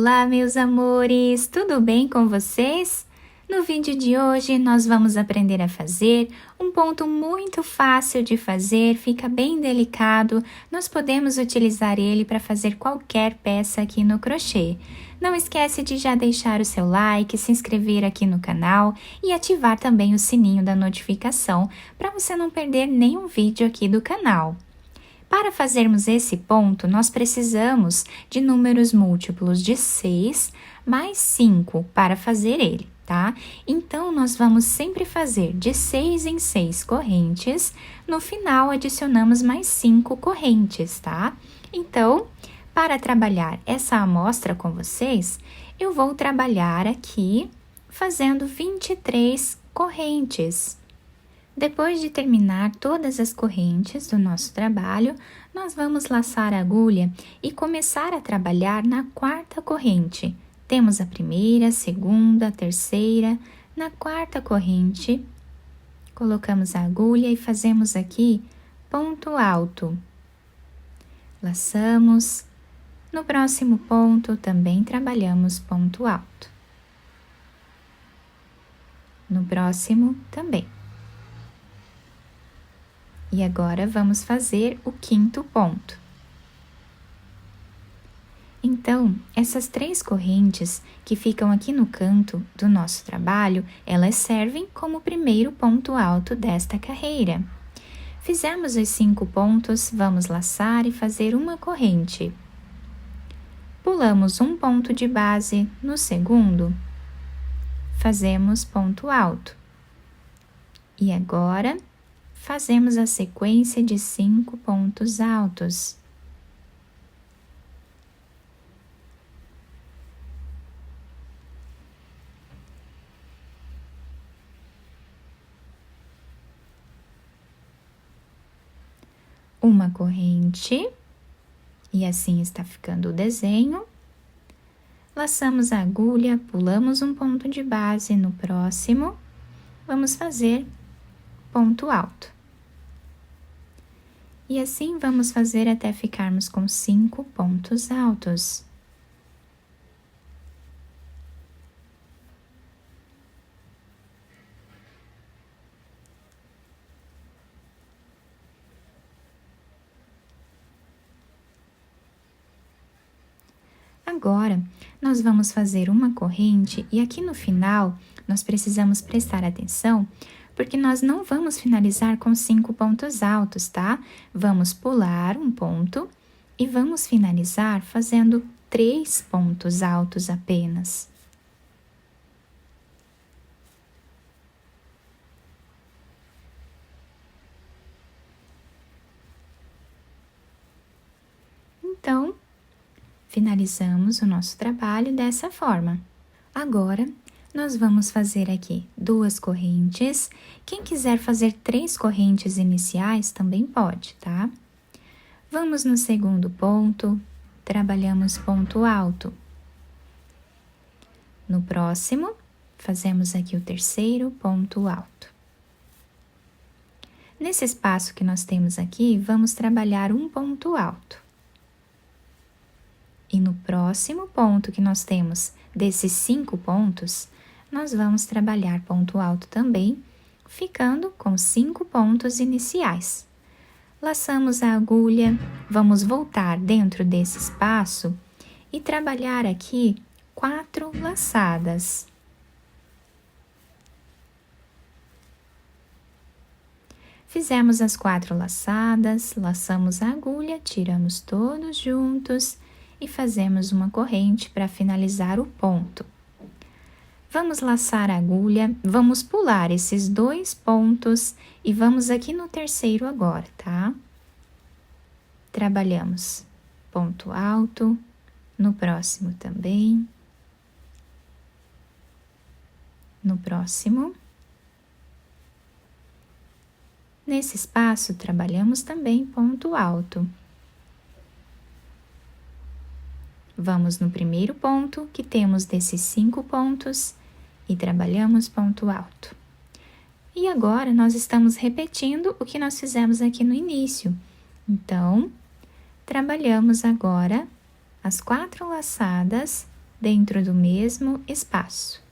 Olá, meus amores! Tudo bem com vocês? No vídeo de hoje, nós vamos aprender a fazer um ponto muito fácil de fazer, fica bem delicado, nós podemos utilizar ele para fazer qualquer peça aqui no crochê. Não esquece de já deixar o seu like, se inscrever aqui no canal e ativar também o sininho da notificação para você não perder nenhum vídeo aqui do canal. Para fazermos esse ponto, nós precisamos de números múltiplos de 6 mais 5 para fazer ele, tá? Então, nós vamos sempre fazer de 6 em 6 correntes, no final adicionamos mais 5 correntes, tá? Então, para trabalhar essa amostra com vocês, eu vou trabalhar aqui fazendo 23 correntes. Depois de terminar todas as correntes do nosso trabalho, nós vamos laçar a agulha e começar a trabalhar na quarta corrente. Temos a primeira, a segunda, a terceira. Na quarta corrente, colocamos a agulha e fazemos aqui ponto alto. Laçamos. No próximo ponto, também trabalhamos ponto alto. No próximo, também. E agora, vamos fazer o quinto ponto. Então, essas 3 correntes que ficam aqui no canto do nosso trabalho, elas servem como o primeiro ponto alto desta carreira. Fizemos os 5 pontos, vamos laçar e fazer uma corrente. Pulamos um ponto de base no segundo, fazemos ponto alto. E agora, fazemos a sequência de 5 pontos altos. Uma corrente, e assim está ficando o desenho. Laçamos a agulha, pulamos um ponto de base no próximo, vamos fazer ponto alto. E assim vamos fazer até ficarmos com 5 pontos altos. Agora, nós vamos fazer uma corrente e aqui no final, nós precisamos prestar atenção porque nós não vamos finalizar com 5 pontos altos, tá? Vamos pular um ponto e vamos finalizar fazendo 3 pontos altos apenas. Então, finalizamos o nosso trabalho dessa forma. Agora, nós vamos fazer aqui 2 correntes. Quem quiser fazer 3 correntes iniciais também pode, tá? Vamos no segundo ponto, trabalhamos ponto alto. No próximo, fazemos aqui o terceiro ponto alto. Nesse espaço que nós temos aqui, vamos trabalhar um ponto alto. E no próximo ponto que nós temos desses 5 pontos, nós vamos trabalhar ponto alto também, ficando com 5 pontos iniciais. Laçamos a agulha, vamos voltar dentro desse espaço e trabalhar aqui 4 laçadas. Fizemos as 4 laçadas, laçamos a agulha, tiramos todos juntos e fazemos uma corrente para finalizar o ponto. Vamos laçar a agulha, vamos pular esses 2 pontos e vamos aqui no terceiro agora, tá? Trabalhamos ponto alto, no próximo também, no próximo. Nesse espaço, trabalhamos também ponto alto. Vamos no primeiro ponto, que temos desses 5 pontos, e trabalhamos ponto alto. E agora, nós estamos repetindo o que nós fizemos aqui no início. Então, trabalhamos agora as 4 laçadas dentro do mesmo espaço.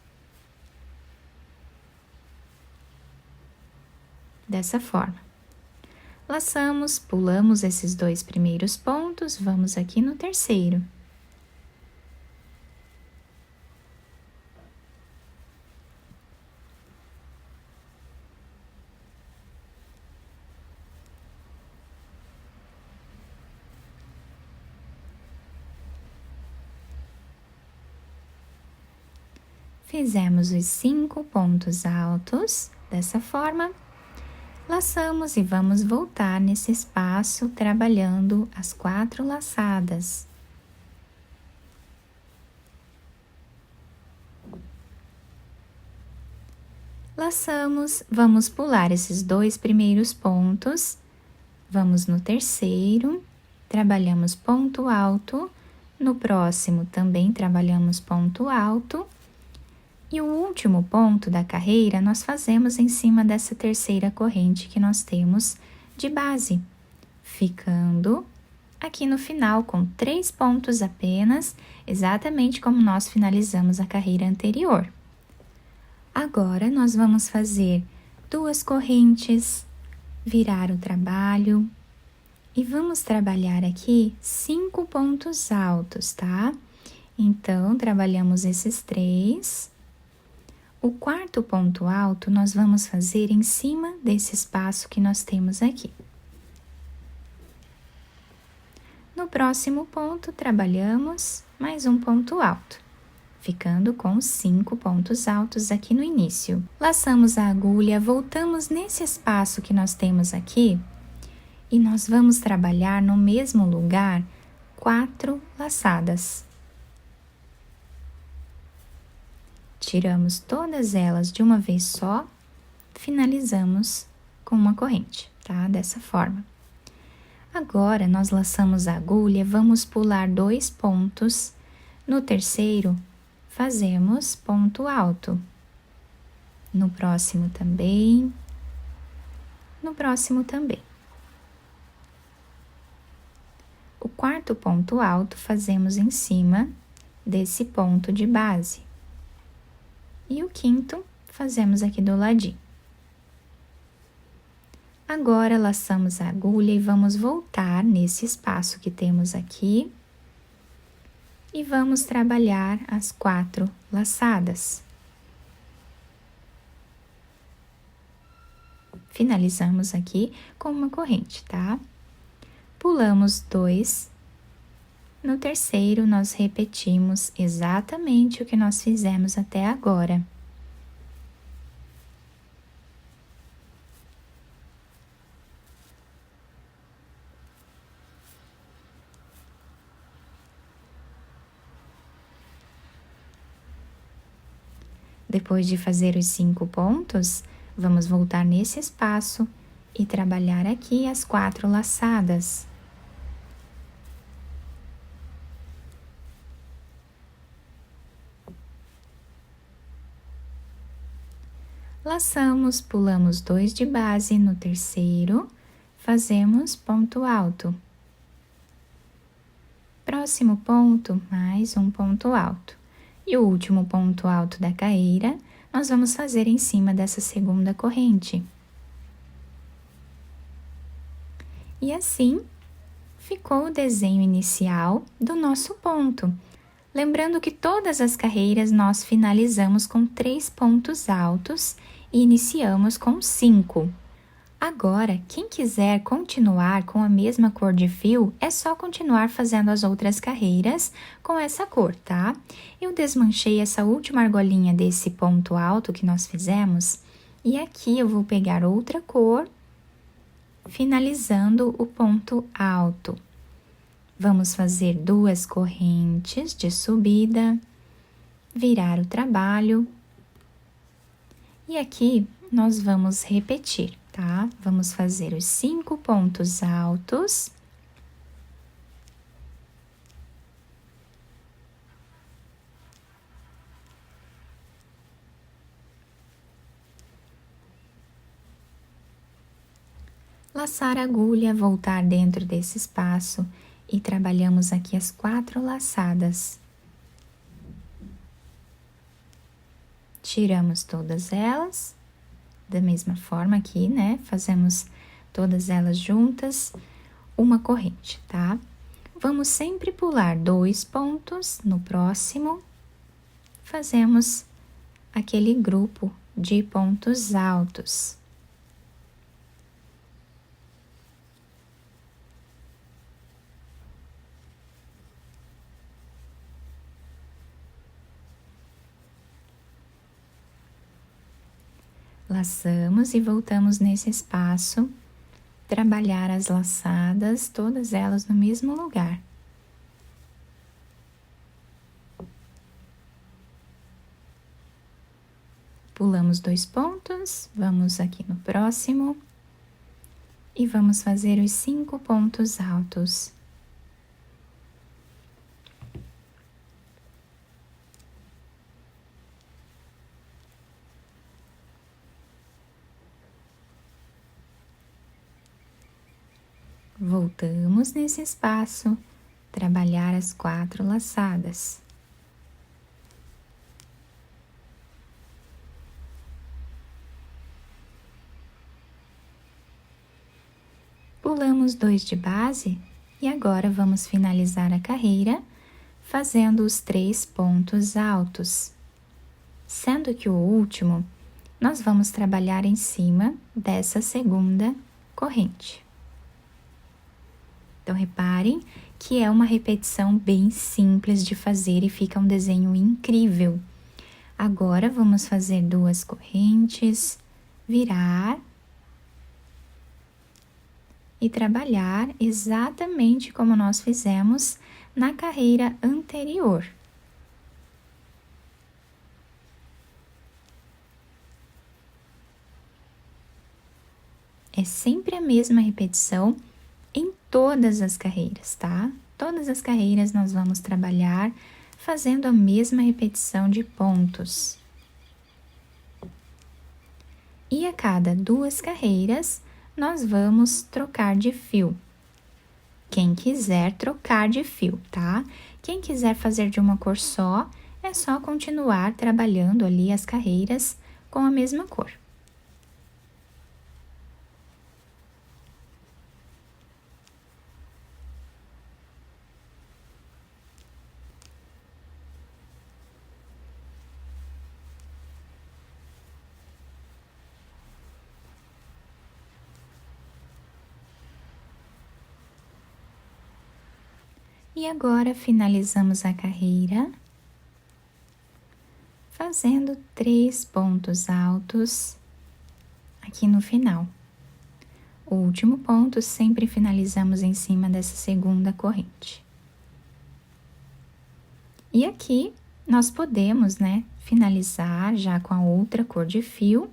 Dessa forma. Laçamos, pulamos esses 2 primeiros pontos, vamos aqui no terceiro. Fizemos os 5 pontos altos, dessa forma. Laçamos e vamos voltar nesse espaço, trabalhando as 4 laçadas. Laçamos, vamos pular esses 2 primeiros pontos, vamos no terceiro, trabalhamos ponto alto, no próximo também trabalhamos ponto alto. E o último ponto da carreira nós fazemos em cima dessa terceira corrente que nós temos de base, ficando aqui no final com 3 pontos apenas, exatamente como nós finalizamos a carreira anterior. Agora, nós vamos fazer 2 correntes, virar o trabalho e vamos trabalhar aqui 5 pontos altos, tá? Então, trabalhamos esses 3. O quarto ponto alto nós vamos fazer em cima desse espaço que nós temos aqui. No próximo ponto, trabalhamos mais um ponto alto, ficando com 5 pontos altos aqui no início. Laçamos a agulha, voltamos nesse espaço que nós temos aqui e nós vamos trabalhar no mesmo lugar 4 laçadas. Tiramos todas elas de uma vez só, finalizamos com uma corrente, tá? Dessa forma. Agora, nós laçamos a agulha, vamos pular 2 pontos. No terceiro, fazemos ponto alto. No próximo também. No próximo também. O quarto ponto alto fazemos em cima desse ponto de base. E o quinto, fazemos aqui do ladinho. Agora, laçamos a agulha e vamos voltar nesse espaço que temos aqui. E vamos trabalhar as 4 laçadas. Finalizamos aqui com uma corrente, tá? Pulamos 2. No terceiro, nós repetimos exatamente o que nós fizemos até agora. Depois de fazer os 5 pontos, vamos voltar nesse espaço e trabalhar aqui as 4 laçadas. Laçamos, pulamos 2 de base, no terceiro, fazemos ponto alto. Próximo ponto, mais um ponto alto. E o último ponto alto da carreira, nós vamos fazer em cima dessa segunda corrente. E assim, ficou o desenho inicial do nosso ponto. Lembrando que todas as carreiras nós finalizamos com 3 pontos altos e iniciamos com 5. Agora, quem quiser continuar com a mesma cor de fio, é só continuar fazendo as outras carreiras com essa cor, tá? Eu desmanchei essa última argolinha desse ponto alto que nós fizemos, e aqui eu vou pegar outra cor, finalizando o ponto alto. Vamos fazer 2 correntes de subida, virar o trabalho. E aqui nós vamos repetir, tá? Vamos fazer os 5 pontos altos. Laçar a agulha, voltar dentro desse espaço e trabalhamos aqui as 4 laçadas. tiramos todas elas, da mesma forma aqui, né? Fazemos todas elas juntas, uma corrente, tá? Vamos sempre pular 2 pontos, no próximo, fazemos aquele grupo de pontos altos. Laçamos e voltamos nesse espaço, trabalhar as laçadas, todas elas no mesmo lugar. Pulamos 2 pontos, vamos aqui no próximo e vamos fazer os 5 pontos altos. Voltamos nesse espaço, trabalhar as 4 laçadas. Pulamos 2 de base e agora vamos finalizar a carreira fazendo os 3 pontos altos. Sendo que o último, nós vamos trabalhar em cima dessa segunda corrente. Então, reparem que é uma repetição bem simples de fazer e fica um desenho incrível. Agora, vamos fazer 2 correntes, virar e trabalhar exatamente como nós fizemos na carreira anterior. É sempre a mesma repetição em todas as carreiras, tá? Todas as carreiras nós vamos trabalhar fazendo a mesma repetição de pontos. E a cada 2 carreiras, nós vamos trocar de fio. Quem quiser trocar de fio, tá? Quem quiser fazer de uma cor só, é só continuar trabalhando ali as carreiras com a mesma cor. E agora, finalizamos a carreira, fazendo 3 pontos altos aqui no final. O último ponto, sempre finalizamos em cima dessa segunda corrente. E aqui, nós podemos, né, finalizar já com a outra cor de fio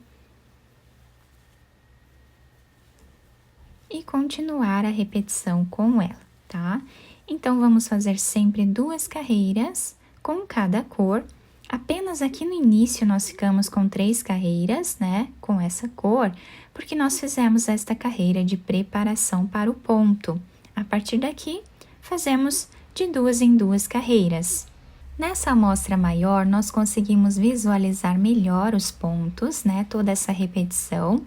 e continuar a repetição com ela, tá? Então, vamos fazer sempre 2 carreiras com cada cor. Apenas aqui no início nós ficamos com 3 carreiras, né, com essa cor, porque nós fizemos esta carreira de preparação para o ponto. A partir daqui, fazemos de 2 em 2 carreiras. Nessa amostra maior, nós conseguimos visualizar melhor os pontos, né, toda essa repetição.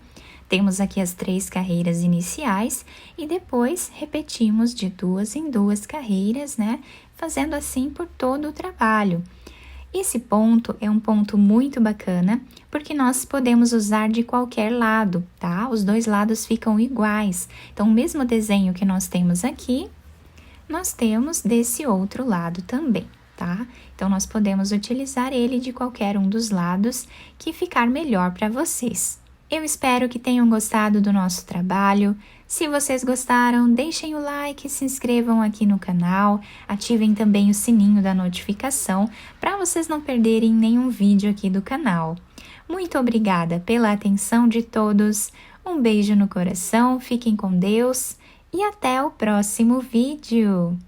Temos aqui as 3 carreiras iniciais e depois repetimos de 2 em 2 carreiras, né? Fazendo assim por todo o trabalho. Esse ponto é um ponto muito bacana, porque nós podemos usar de qualquer lado, tá? Os 2 lados ficam iguais. Então, o mesmo desenho que nós temos aqui, nós temos desse outro lado também, tá? Então, nós podemos utilizar ele de qualquer um dos lados que ficar melhor para vocês. Eu espero que tenham gostado do nosso trabalho. Se vocês gostaram, deixem o like, se inscrevam aqui no canal, ativem também o sininho da notificação para vocês não perderem nenhum vídeo aqui do canal. Muito obrigada pela atenção de todos, um beijo no coração, fiquem com Deus e até o próximo vídeo!